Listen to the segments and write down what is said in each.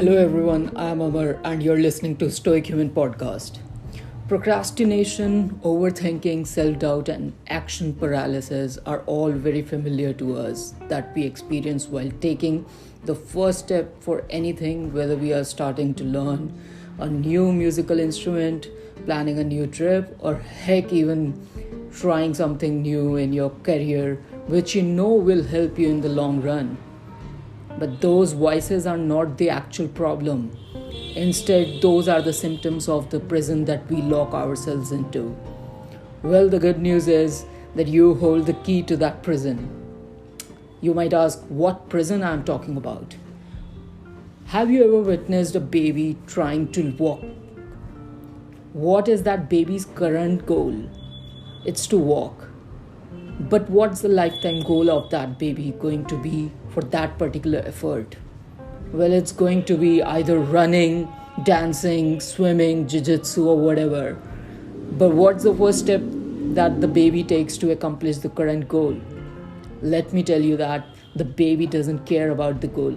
Hello everyone, I am Amar and you're listening to Stoic Human Podcast. Procrastination, overthinking, self-doubt and action paralysis are all very familiar to us that we experience while taking the first step for anything, whether we are starting to learn a new musical instrument, planning a new trip, or heck even trying something new in your career which you know will help you in the long run. But those voices are not the actual problem. Instead, those are the symptoms of the prison that we lock ourselves into. Well, the good news is that you hold the key to that prison. You might ask what prison I'm talking about. Have you ever witnessed a baby trying to walk? What is that baby's current goal? It's to walk. But what's the lifetime goal of that baby going to be for that particular effort? Well, it's going to be either running, dancing, swimming, jiu-jitsu or whatever. But what's the first step that the baby takes to accomplish the current goal? Let me tell you that the baby doesn't care about the goal.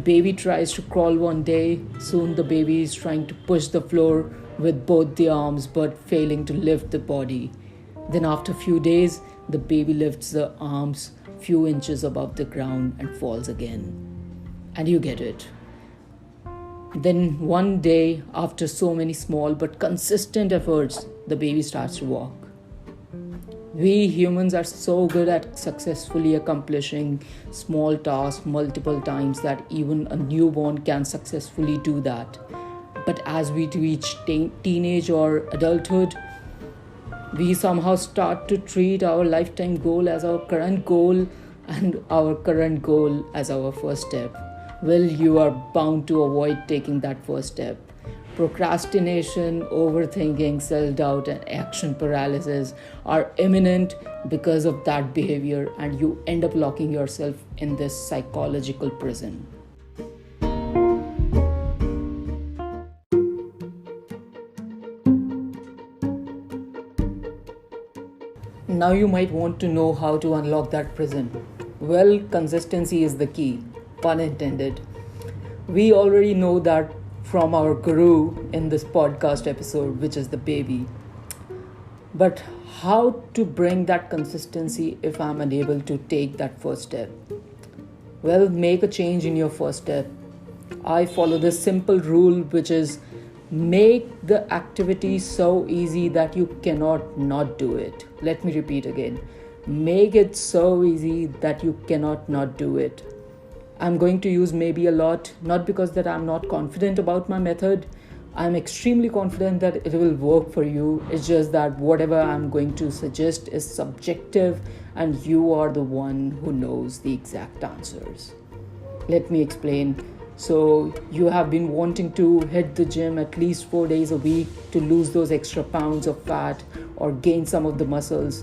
Baby tries to crawl one day, soon the baby is trying to push the floor with both the arms but failing to lift the body. Then after a few days, the baby lifts the arms few inches above the ground and falls again. And you get it. Then one day, after so many small but consistent efforts, the baby starts to walk. We humans are so good at successfully accomplishing small tasks multiple times that even a newborn can successfully do that. But as we reach teenage or adulthood, we somehow start to treat our lifetime goal as our current goal and our current goal as our first step. Well, you are bound to avoid taking that first step. Procrastination, overthinking, self-doubt and action paralysis are imminent because of that behavior, and you end up locking yourself in this psychological prison. Now you might want to know how to unlock that prison. Well, consistency is the key, pun intended. We already know that from our guru in this podcast episode, which is the baby. But how to bring that consistency if I'm unable to take that first step? Well, make a change in your first step. I follow this simple rule, which is make the activity so easy that you cannot not do it. Let me repeat again. Make it so easy that you cannot not do it. I'm going to use maybe a lot, not because that I'm not confident about my method. I'm extremely confident that it will work for you. It's just that whatever I'm going to suggest is subjective and you are the one who knows the exact answers. Let me explain. So you have been wanting to hit the gym at least 4 days a week to lose those extra pounds of fat or gain some of the muscles,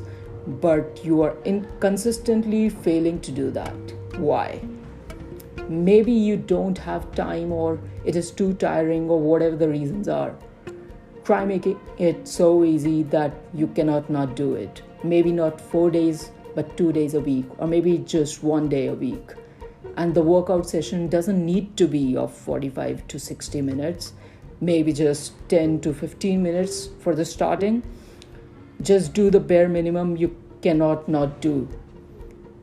but you are inconsistently failing to do that. Why? Maybe you don't have time, or it is too tiring, or whatever the reasons are. Try making it so easy that you cannot not do it. Maybe not 4 days, but 2 days a week, or maybe just 1 day a week. And the workout session doesn't need to be of 45 to 60 minutes, maybe just 10 to 15 minutes for the starting. Just do the bare minimum you cannot not do.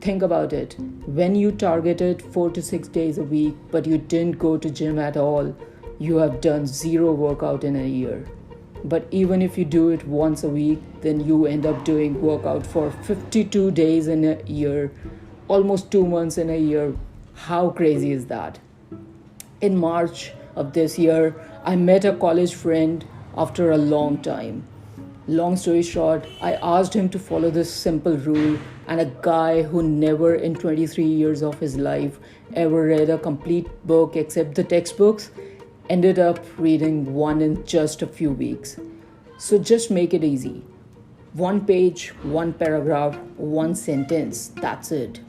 Think about it. When you targeted 4 to 6 days a week, but you didn't go to gym at all, you have done zero workout in a year. But even if you do it once a week, then you end up doing workout for 52 days in a year, almost 2 months in a year. How crazy is that? In March of this year, I met a college friend after a long time. Long story short, I asked him to follow this simple rule, and a guy who never in 23 years of his life ever read a complete book except the textbooks ended up reading one in just a few weeks. So just make it easy. 1 page, 1 paragraph, 1 sentence, that's it.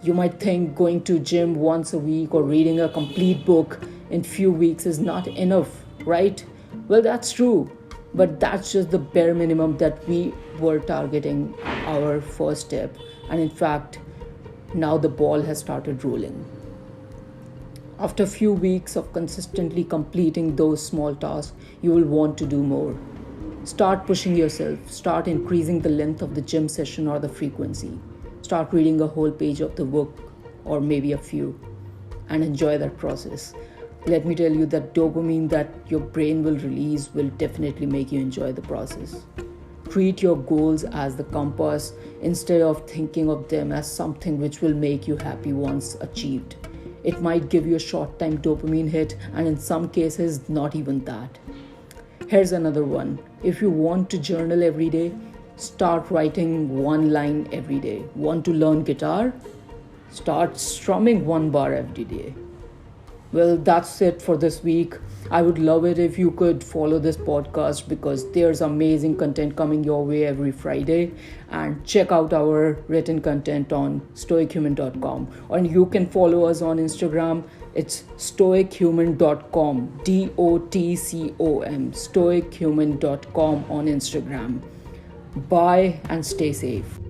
You might think going to gym once a week or reading a complete book in few weeks is not enough, right? Well, that's true, but that's just the bare minimum that we were targeting our first step. And in fact, now the ball has started rolling. After a few weeks of consistently completing those small tasks, you will want to do more. Start pushing yourself, start increasing the length of the gym session or the frequency. Start reading a whole page of the book or maybe a few and enjoy that process. Let me tell you that dopamine that your brain will release will definitely make you enjoy the process. Treat your goals as the compass instead of thinking of them as something which will make you happy once achieved. It might give you a short time dopamine hit, and in some cases, not even that. Here's another one. If you want to journal every day, start writing one line every day. Want to learn guitar? Start strumming one bar every day. Well, that's it for this week. I would love it if you could follow this podcast because there's amazing content coming your way every Friday. And check out our written content on stoichuman.com. And you can follow us on Instagram. It's stoichuman.com, DOTCOM, stoichuman.com on Instagram. Bye and stay safe.